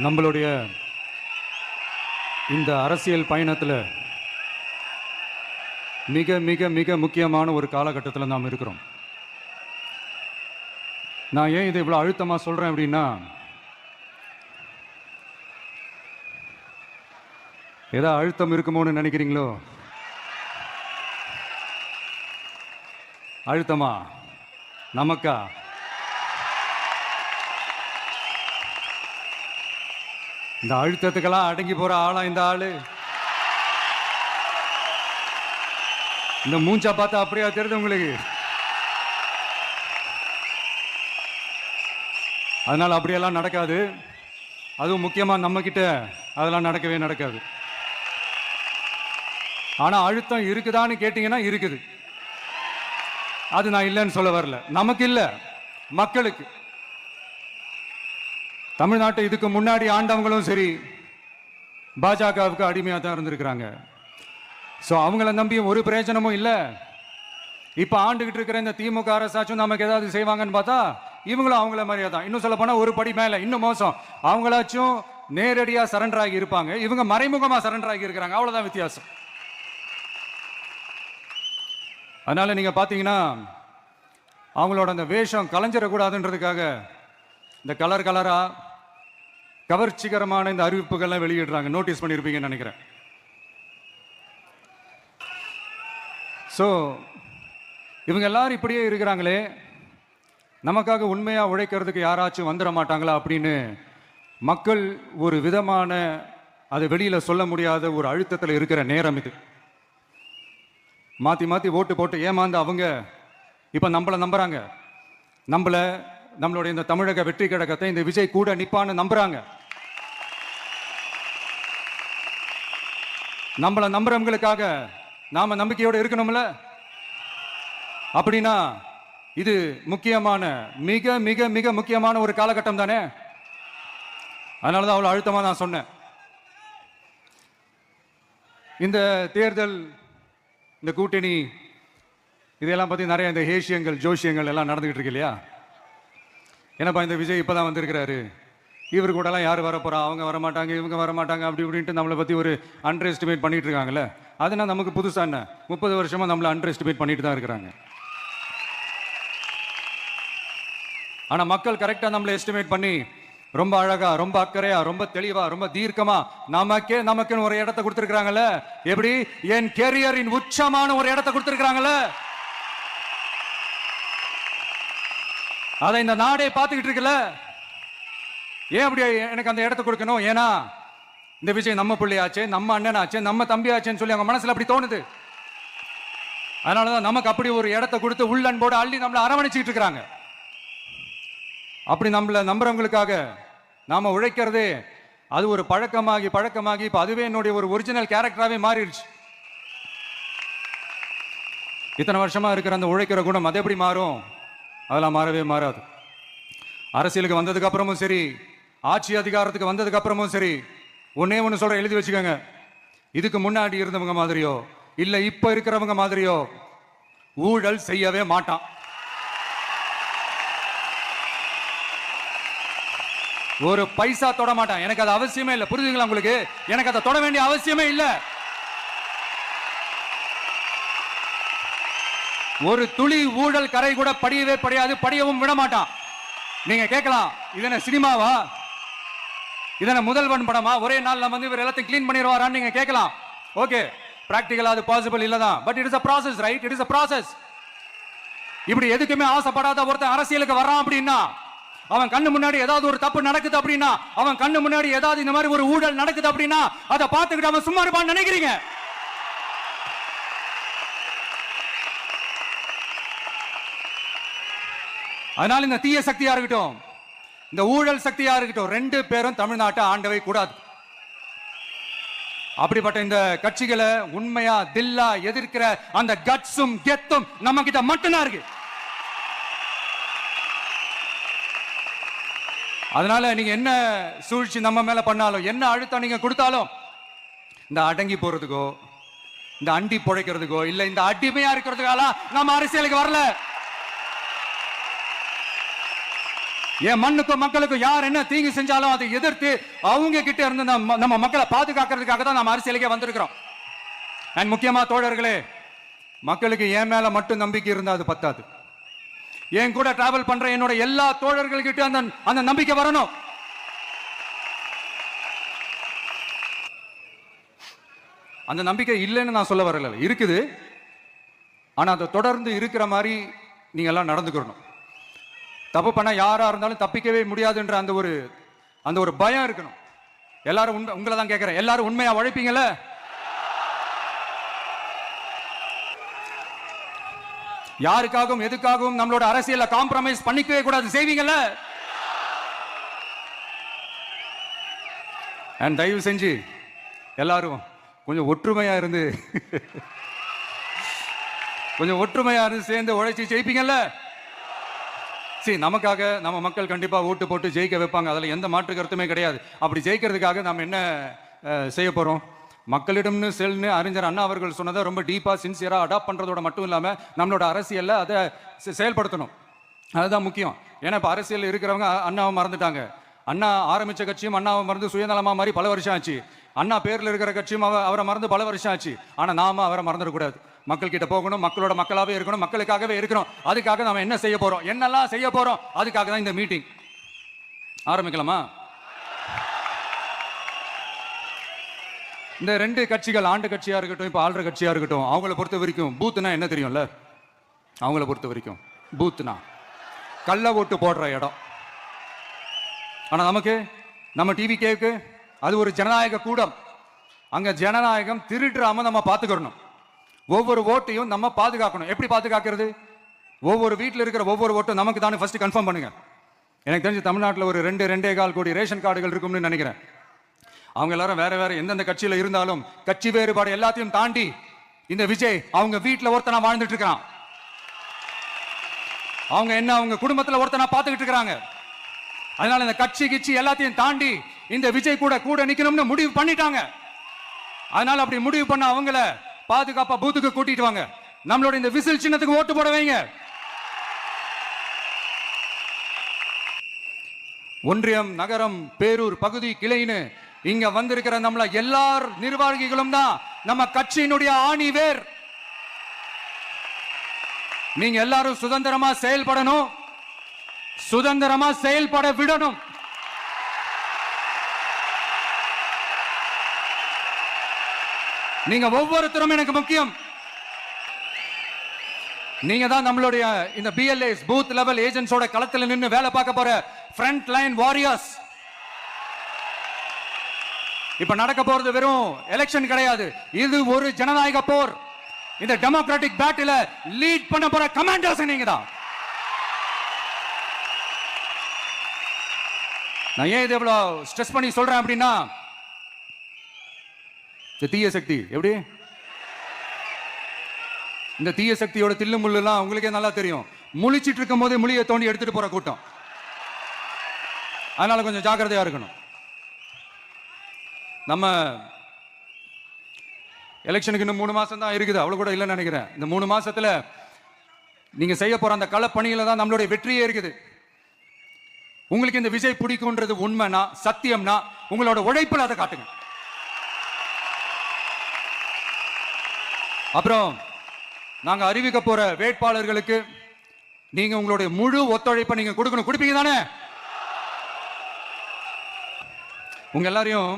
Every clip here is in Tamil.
நம்மளுடைய இந்த அரசியல் பயணத்தில் மிக மிக மிக முக்கியமான ஒரு காலகட்டத்தில் நாம் இருக்கிறோம். நான் ஏன் இதை இவ்வளோ அழுத்தமாக சொல்கிறேன் அப்படின்னா, ஏதோ அழுத்தம் இருக்குமோன்னு நினைக்கிறீங்களோ? அழுத்தமா நமக்கா? இந்த அழுத்தத்துக்கெல்லாம் அடங்கி போற ஆளா இந்த ஆளு? இந்த மூஞ்சா பார்த்தா அப்படியா தெரியுது உங்களுக்கு? அதனால அப்படியெல்லாம் நடக்காது. அதுவும் முக்கியமா நம்ம கிட்ட அதெல்லாம் நடக்கவே நடக்காது. ஆனா அழுத்தம் இருக்குதான்னு கேட்டீங்கன்னா இருக்குது. அது நான் இல்லைன்னு சொல்ல வரல. நமக்கு இல்ல, மக்களுக்கு. தமிழ்நாட்டை இதுக்கு முன்னாடி ஆண்டவங்களும் சரி பாஜகவுக்கு அடிமையாக தான் இருந்திருக்கிறாங்க. ஸோ அவங்கள நம்பி ஒரு பிரயோஜனமும் இல்லை. இப்போ ஆண்டுகிட்டு இருக்கிற இந்த திமுக அரசாச்சும் நமக்கு ஏதாவது செய்வாங்கன்னு பார்த்தா இவங்களும் அவங்கள மாதிரியே தான். இன்னும் சொல்ல போனால் ஒரு படி மேலே, இன்னும் மோசம். அவங்களாச்சும் நேரடியாக சரண்டர் ஆகி இருப்பாங்க, இவங்க மறைமுகமாக சரண்டர் ஆகி இருக்கிறாங்க. அவ்வளோதான் வித்தியாசம். அதனால நீங்க பார்த்தீங்கன்னா அவங்களோட அந்த வேஷம் கலைஞ்சிடக்கூடாதுன்றதுக்காக இந்த கலர் கலரா கவர்ச்சிகரமான இந்த அறிவிப்புகள்லாம் வெளியிடுறாங்க. நோட்டீஸ் பண்ணியிருப்பீங்கன்னு நினைக்கிறேன். ஸோ இவங்க எல்லாரும் இப்படியே இருக்கிறாங்களே, நமக்காக உண்மையா உழைக்கிறதுக்கு யாராச்சும் வந்துட மாட்டாங்களா அப்படின்னு மக்கள் ஒரு விதமான அதை வெளியில சொல்ல முடியாத ஒரு அழுத்தத்தில் இருக்கிற நேரம் இது. மாற்றி மாற்றி ஓட்டு போட்டு ஏமாந்து அவங்க இப்போ நம்மளை நம்புறாங்க. நம்மளுடைய இந்த தமிழக வெற்றி கழகத்தை இந்த விஜய் கூட நிப்பான்னு நம்புறாங்க. நம்மளை நம்புறவங்களுக்காக நாம நம்பிக்கையோடு இருக்கணும்ல. அப்படின்னா இது முக்கியமான மிக மிக மிக முக்கியமான ஒரு காலகட்டம் தானே. அதனாலதான் அவ்வளவு அழுத்தமா நான் சொன்னேன். இந்த தேர்தல், இந்த கூட்டணி, இதெல்லாம் பற்றி நிறைய இந்த ஹேஷியங்கள் ஜோஷியங்கள் எல்லாம் நடந்துகிட்டு இருக்கு இல்லையா? என்னப்பா இந்த விஜய் இப்போ தான் வந்திருக்கிறாரு, இவர் கூடலாம் யார் வரப்போறா, அவங்க வரமாட்டாங்க, இவங்க வரமாட்டாங்க, அப்படி இப்படின்ட்டு நம்மளை பற்றி ஒரு அண்டர் எஸ்டிமேட் பண்ணிட்டு இருக்காங்கல்ல. அதுனா நமக்கு புதுசா என்ன? 30 வருஷமா நம்மளை அண்டர் எஸ்டிமேட் பண்ணிட்டு தான் இருக்கிறாங்க. ஆனால் மக்கள் கரெக்டாக நம்மளை எஸ்டிமேட் பண்ணி ரொம்ப அழகா, ரொம்ப அக்கறையா, ரொம்ப தெளிவா, ரொம்ப தீர்க்கமா நமக்குன்னு ஒரு இடத்தை கொடுத்துருக்காங்கல்ல. எப்படி? என் கேரியரின் உச்சமான ஒரு இடத்தை கொடுத்துருக்காங்கல்ல. அதை இந்த நாடே பார்த்துக்கிட்டு இருக்குல்ல. ஏன் அப்படி எனக்கு அந்த இடத்தை கொடுக்கணும்? ஏன்னா இந்த விஜய் நம்ம பிள்ளையாச்சே, நம்ம அண்ணனாச்சே, நம்ம தம்பியாச்சேன்னு சொல்லி அவங்க மனசுல அப்படி தோணுது. அதனாலதான் நமக்கு அப்படி ஒரு இடத்தை கொடுத்து உள்ளன்போடு அள்ளி நம்மளை அரவணைச்சிட்டு இருக்கிறாங்க. அப்படி நம்மளை நம்புறவங்களுக்காக நாம உழைக்கிறதே அது ஒரு பழக்கமாகி இப்ப அதுவே என்னுடைய ஒரு ஒரிஜினல் கேரக்டராகவே மாறிடுச்சு. இத்தனை வருஷமா இருக்கிற அந்த உழைக்கிற குணம் அது எப்படி மாறும்? அதெல்லாம் மாறவே மாறாது. அரசியலுக்கு வந்ததுக்கு அப்புறமும் சரி, ஆட்சி அதிகாரத்துக்கு வந்ததுக்கு அப்புறமும் சரி, ஒன்னே ஒன்று சொல்ற, எழுதி வச்சுக்கோங்க. இதுக்கு முன்னாடி இருந்தவங்க மாதிரியோ இல்ல இப்ப இருக்கிறவங்க மாதிரியோ ஊழல் செய்யவே மாட்டான். ஒரு பைசா தொட மாட்டான். எனக்கு அது அவசியமே இல்லை. புரியுதுங்களா உங்களுக்கு? எனக்கு அதை தொட வேண்டிய அவசியமே இல்லை. ஒரு துளி ஊழல் கரை கூட படியவே படியாது, படியவும் விட மாட்டான். நீங்க கேட்கலாம், இதன சினிமாவா, இதன முதல்வன் படமா, ஒரே நாள் நம்ம வந்து இவர் எல்லாத்தையும் கிளீன் பண்ணிடுவாரான்னு நீங்க கேட்கலாம். ஓகே, பிராக்டிகலா அது பாசிபிள் இல்லதான். But it is a process, right? It is a process. இப்படி எதுக்குமே ஆசைப்படாத ஒருத்தன் அரசியலுக்கு வர்றான் அப்படின்னா, அவன் கண்ணு முன்னாடி ஏதாவது ஒரு தப்பு நடக்குது அப்படின்னா, அவன் கண்ணு முன்னாடி ஏதாவது இந்த மாதிரி ஒரு ஊழல் நடக்குது அப்படின்னா அதை பார்த்துக்கிட்டு அவன் சும்மா இருப்பான்னு நினைக்கிறீங்க? அதனால இந்த தீய சக்தியா இருக்கட்டும், இந்த ஊழல் சக்தியா இருக்கட்டும், ரெண்டு பேரும் தமிழ்நாட்டை ஆண்டவை கூடாது. அப்படிப்பட்ட இந்த கட்சிகளை உண்மையா தில்லா எதிர்க்கிற அந்த கட்ஸும் கெத்தும் நம்ம கிட்ட மட்டும்தான் இருக்கு. அதனால நீங்க என்ன சூழ்ச்சி நம்ம மேல பண்ணாலும், என்ன அழுத்தம் நீங்க கொடுத்தாலும், இந்த அடங்கி போறதுக்கோ, இந்த அண்டி புழைக்கிறதுக்கோ, இல்ல இந்த அடிமையா இருக்கிறதுக்கால நம்ம அரசியலுக்கு வரல. என் மண்ணுக்கும் மக்களுக்கும் யார் என்ன தீங்கு செஞ்சாலும் அதை எதிர்த்து அவங்க கிட்ட இருந்து நம்ம மக்களை பாதுகாக்கிறதுக்காக தான் நம்ம அரசியலுக்கே வந்திருக்கிறோம். அண்ட் முக்கியமா தோழர்களே, மக்களுக்கு என் மேல மட்டும் நம்பிக்கை இருந்தா அது பத்தாது. என் கூட டிராவல் பண்ற என்னோட எல்லா தோழர்கள்கிட்ட அந்த நம்பிக்கை வரணும். அந்த நம்பிக்கை இல்லைன்னு நான் சொல்ல வரல, இருக்குது. ஆனா அதை தொடர்ந்து இருக்கிற மாதிரி நீங்க எல்லாம் நடந்துக்கணும். தப்பு பண்ண யாரா இருந்தாலும் தப்பிக்கவே முடியாதுன்ற அந்த ஒரு பயம் இருக்கணும். எல்லாரும் உங்களை தான் கேட்கிறேன், எல்லாரும் உண்மையா உழைப்பீங்கல்ல? யாருக்காகவும் எதுக்காகவும் நம்மளோட அரசியல காம்ப்ரமைஸ் பண்ணிக்கவே கூடாது, செய்வீங்கல்ல? அண்ட் தயவு செஞ்சு எல்லாரும் கொஞ்சம் ஒற்றுமையா இருந்து சேர்ந்து உழைச்சி ஜெயிப்பீங்கல்ல? சரி, நமக்காக நம்ம மக்கள் கண்டிப்பா ஓட்டு போட்டு ஜெயிக்க வைப்பாங்க, அதுல எந்த மாற்று கருத்துமே கிடையாது. அப்படி ஜெயிக்கிறதுக்காக நம்ம என்ன செய்ய போறோம்? மக்களிடம்னு செல்னு அறிஞர் அண்ணா அவர்கள் சொன்னதை ரொம்ப டீப்பா சின்சியரா அடாப்ட் பண்றதோட மட்டும் இல்லாம நம்மளோட அரசியல்ல அதை செயல்படுத்தணும். அதுதான் முக்கியம். ஏன்னா இப்ப அரசியல் இருக்கிறவங்க அண்ணாவை மறந்துட்டாங்க. அண்ணா ஆரம்பிச்ச கட்சியும் அண்ணாவை மறந்து சுயநலமா மாதிரி பல வருஷம் ஆச்சு. அண்ணா பேர்ல இருக்கிற கட்சியும் அவரை மறந்து பல வருஷம் ஆச்சு. ஆனா நாம அவரை மறந்துடக்கூடாது. மக்கள் கிட்ட போகணும், மக்களோட மக்களாவே இருக்கணும், மக்களுக்காகவே இருக்கணும். அதுக்காக நாம என்ன செய்ய போறோம், என்னெல்லாம் செய்ய போறோம், அதுக்காக தான் இந்த மீட்டிங். ஆரம்பிக்கலாமா? இந்த ரெண்டு கட்சிகள், ஆண்டு கட்சியா இருக்கட்டும், இப்ப ஆள்ற கட்சியா இருக்கட்டும், அவங்கள பொறுத்த வரைக்கும் பூத்துனா என்ன தெரியும்ல? அவங்கள பொறுத்த வரைக்கும் பூத்துனா கள்ள ஓட்டு போடுற இடம். ஆனா நமக்கு, நம்ம டிவி கேக்கு அது ஒரு ஜனநாயக கூடம். அங்க ஜனநாயகம் திருடாம நம்ம பாத்துக்கணும். ஒவ்வொரு ஓட்டையும் நம்ம பாதுகாக்கணும். எப்படி பாதுகாக்கிறது? ஒவ்வொரு வீட்டில் இருக்கிற ஒவ்வொரு ஓட்டும் நமக்கு தானே ஃபர்ஸ்ட் கன்ஃபார்ம் பண்ணுங்க. எனக்கு தெரிஞ்சு தமிழ்நாட்டில் ஒரு 2.25 கோடி ரேஷன் கார்டுகள் இருக்கும்னு நினைக்கிறேன். அவங்க எல்லாரும் வேற வேற எந்தெந்த கட்சியில இருந்தாலும் கட்சி வேறுபாடு எல்லாத்தையும் தாண்டி இந்த விஜய் அவங்க வீட்டுல ஒருத்தனா வாழ்ந்துட்டு இருக்கான். அவங்க குடும்பத்துல ஒருத்தனா பார்த்துக்கிட்டு இருக்காங்க. அதனால இந்த கட்சி கிச்சி எல்லாத்தையும் தாண்டி இந்த விஜய் கூட நிக்கணும்னு முடிவு பண்ணிட்டாங்க. அதனால அப்படி முடிவு பண்ண அவங்கள பாதுகாப்பா பூத்துக்கு கூட்டிட்டு வாங்க. நம்மளோட இந்த விசில் சின்னத்துக்கு ஓட்டு போட வைங்க. ஒன்றியம், நகரம், பேரூர், பகுதி, கிளைன்னு இங்க வந்திருக்கிற நம்மள எல்லார் நிர்வாகிகளும் தான் நம்ம கட்சியினுடைய ஆணி வேர். நீங்க எல்லாரும் சுதந்திரமா செயல்படணும், சுதந்திரமா செயல்பட விடணும். நீங்க ஒவ்வொருத்தரும் எனக்கு முக்கியம். நீங்க தான் நம்மளுடைய இந்த பிஎல்ஏஸ், பூத் லெவல் ஏஜென்ட்ஸோட களத்தில் நின்று வேலை பார்க்க போற ஃப்ரண்ட் லைன் வாரியர்ஸ். இப்ப நடக்க போறது வெறும் எலெக்ஷன் கிடையாது, இது ஒரு ஜனநாயக போர். இந்த டெமோக்ராட்டிக் பேட்டில லீட் பண்ண போற கமாண்டர்ஸ் நீங்க தான். நான் ஏன் இது எவ்வளவு ஸ்ட்ரெஸ் பண்ணி சொல்றேன் அப்படின்னா, இந்த தீய சக்தி எப்படி, இந்த தீய சக்தியோட தில்லு முள்ளுலாம் உங்களுக்கே நல்லா தெரியும். முழிச்சிட்டு இருக்கும் போதே முழியை தோண்டி எடுத்துட்டு போற கூட்டம். அதனால கொஞ்சம் ஜாக்கிரதையா இருக்கணும். நம்ம எலெக்ஷனுக்கு இன்னும் 3 மாசம் தான் இருக்குது, அவ்வளவு கூட இல்லைன்னு நினைக்கிறேன். இந்த 3 மாசத்துல நீங்க செய்ய போற அந்த களப்பணியில தான் நம்மளுடைய வெற்றியே இருக்குது. உங்களுக்கு இந்த விஜய் பிடிக்கும்ன்றது உண்மைனா, சத்தியம்னா, உங்களோட உழைப்புல அதை காட்டுங்க. அப்புறம் நாங்க அறிவிக்க போற வேட்பாளர்களுக்கு நீங்க உங்களுடைய முழு ஒத்துழைப்பை நீங்க கொடுக்கணும். கொடுப்பீங்க தானே? உங்க எல்லாரையும்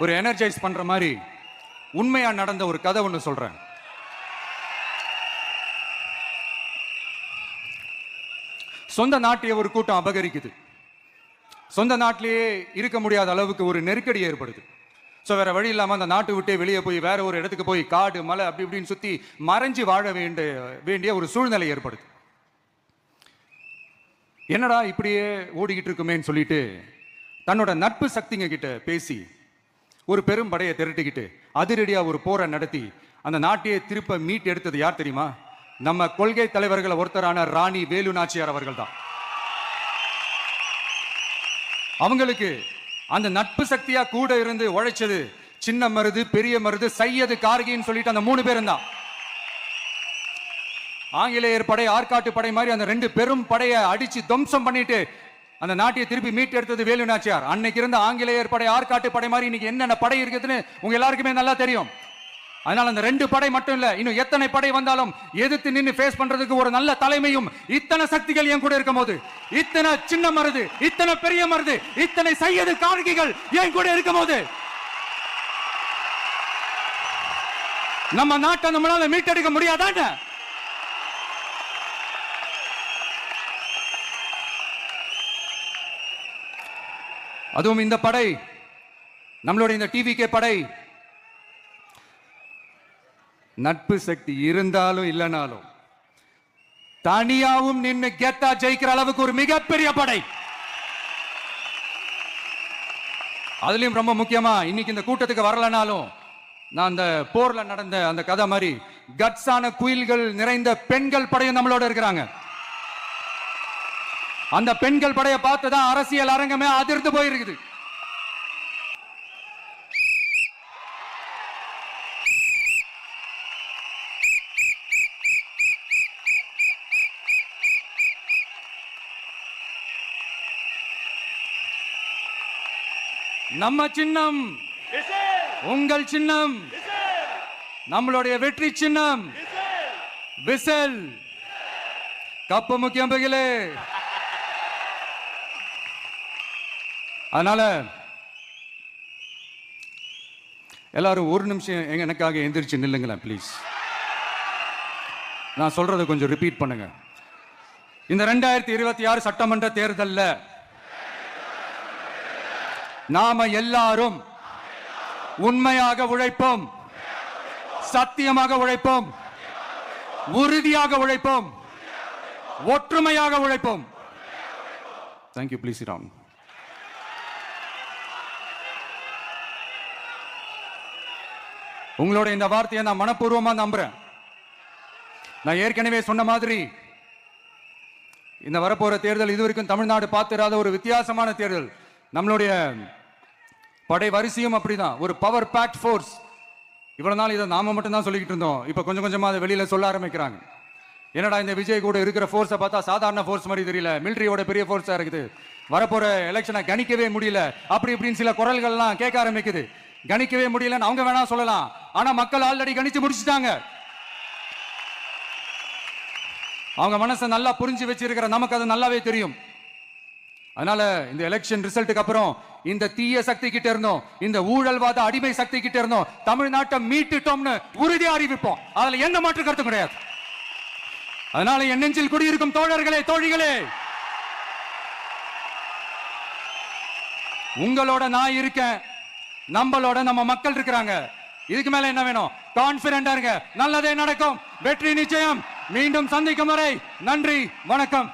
ஒரு எனர்ஜைஸ் பண்ற மாதிரி உண்மையா நடந்த ஒரு கதை ஒண்ணு சொல்றேன். சொந்த நாட்டையே ஒரு கூட்டம் அபகரிக்குது. சொந்த நாட்டிலேயே இருக்க முடியாத அளவுக்கு ஒரு நெருக்கடி ஏற்படுது. ஸோ வேற வழி இல்லாமல் அந்த நாட்டை விட்டே வெளியே போய் வேற ஒரு இடத்துக்கு போய் காடு மலை அப்படி இப்படின்னு சுற்றி மறைஞ்சு வாழ வேண்டிய ஒரு சூழ்நிலை ஏற்படுது. என்னடா இப்படியே ஓடிக்கிட்டு இருக்குமேன்னு சொல்லிட்டு தன்னோட நட்பு சக்திங்க கிட்ட பேசி ஒரு பெரும் படையை திரட்டிக்கிட்டு அதிரடியா ஒரு போரை நடத்தி அந்த நாட்டையே திருப்ப மீட் எடுத்தது யார் தெரியுமா? நம்ம கொள்கை தலைவர்கள் ஒருத்தரான ராணி வேலு நாச்சியார் அவர்கள் தான். அவங்களுக்கு அந்த நட்பு சக்தியா கூட இருந்து உழைச்சது சின்ன மருது, பெரிய மருது, சையது, கார்கின்னு சொல்லிட்டு அந்த 3 பேரும் தான். ஆங்கிலேயர் படை, ஆற்காட்டு படை மாதிரி அந்த ரெண்டு பெரும் படையை அடிச்சு துவம்சம் பண்ணிட்டு அந்த நாட்டியை திருப்பி மீட்டு எடுத்தது வேலு நாச்சியார். அன்னைக்கு இருந்த ஆங்கிலேயர் படை, ஆற்காட்டு படை மாதிரி இன்னைக்கு என்னென்ன படை இருக்குதுன்னு உங்க எல்லாருக்குமே நல்லா தெரியும். அதனால அந்த ரெண்டு படை மட்டும் இல்ல, இன்னும் எத்தனை படை வந்தாலும் எதிர்த்து நின்று ஃபேஸ் பண்றதுக்கு ஒரு நல்ல தலைமையும் இத்தனை சக்திகள் என் கூட இருக்கும் போது, இத்தனை சின்ன மருது, இத்தனை பெரிய மருது, இத்தனை சையது கார்கிகள் என் கூட இருக்கும் போது நம்ம நாட்டை நம்மளால மீட்டெடுக்க முடியாதான? அதுவும் இந்த படை, நம்மளுடைய இந்த டிவிகே படை, நட்பு சக்தி இருந்தாலும் இல்லைனாலும் தனியாவும் நின்று கெத்தா ஜெயிக்கிற அளவுக்கு ஒரு மிகப்பெரிய படை. அதுலயும் ரொம்ப முக்கியமா இன்னைக்கு இந்த கூட்டத்துக்கு வரலனாலும் நான் அந்த போர்ல நடந்த அந்த கதை மாதிரி கட்ஸான குயில்கள் நிறைந்த பெண்கள் படையும் நம்மளோட இருக்கிறாங்க. அந்த பெண்கள் படையை பார்த்துதான் அரசியல் அரங்கமே அதிர்ந்து போயிருக்குது. நம்ம சின்னம், உங்கள் சின்னம், நம்மளுடைய வெற்றி சின்னம் விசில். கப்பு முக்கியம் பகிலே. அதனால எல்லாரும் ஒரு நிமிஷம் எனக்காக எந்திரிச்சு நில்லுங்களேன் ப்ளீஸ். நான் சொல்றதை கொஞ்சம் ரிப்பீட் பண்ணுங்க. இந்த 2026 சட்டமன்ற தேர்தல்ல நாம எல்லாரும் உண்மையாக உழைப்போம், சத்தியமாக உழைப்போம், உறுதியாக உழைப்போம், ஒற்றுமையாக உழைப்போம். தேங்க்யூ. ப்ளீஸ் ராம். உங்களோட இந்த வார்த்தையை நான் மனப்பூர்வமா நம்புறேன். நான் ஏற்கனவே சொன்ன மாதிரி இந்த வரப்போற தேர்தல் இதுவரைக்கும் தமிழ்நாடு பார்த்திராத ஒரு வித்தியாசமான தேர்தல். நம்மளுடைய படை வரிசையும் அப்படிதான், ஒரு பவர் பேக்ட் ஃபோர்ஸ். இவ்வளவு நாள் இதை நாம மட்டும் தான் சொல்லிக்கிட்டு இருந்தோம். இப்ப கொஞ்சம் கொஞ்சமா அதை வெளியில சொல்ல ஆரம்பிக்கிறாங்க. என்னடா இந்த விஜய் கூட இருக்கிற ஃபோர்ஸை பார்த்தா சாதாரண ஃபோர்ஸ் மாதிரி தெரியல, மிலிட்டரியோட பெரிய ஃபோர்ஸா இருக்குது, வரப்போற எலெக்ஷனை கணிக்கவே முடியல, அப்படி இப்படின்னு சில குரல்கள்லாம் கேட்க ஆரம்பிக்குது. கணிக்கவே முடியலன்னு அவங்க வேணா சொல்லலாம், ஆனா மக்கள் ஆல்ரெடி கணிச்சு முடிச்சுட்டாங்க. அவங்க மனசை நல்லா புரிஞ்சு வச்சிருக்கிற நமக்கு அது நல்லாவே தெரியும். அதனால இந்த எலெக்ஷன் ரிசல்ட்டுக்கு அப்புறம் இந்த தீய சக்தி கிட்ட இருந்தோம், இந்த ஊழல்வாத அடிமை சக்தி கிட்ட இருந்தோம், தமிழ்நாட்டை மீட்டுட்டோம்னு உறுதியா அறிவிப்போம். அதுல எந்த மாற்று கருத்து கிடையாது. அதனால என் நெஞ்சில் குடியிருக்கும் தோழர்களே, தோழிகளே, உங்களோட நான் இருக்கேன், நம்மளோட நம்ம மக்கள் இருக்கிறாங்க. இதுக்கு மேல என்ன வேணும்? கான்பிடென்டா இருங்க, நல்லதே நடக்கும், வெற்றி நிச்சயம். மீண்டும் சந்திக்கும் வரை நன்றி, வணக்கம்.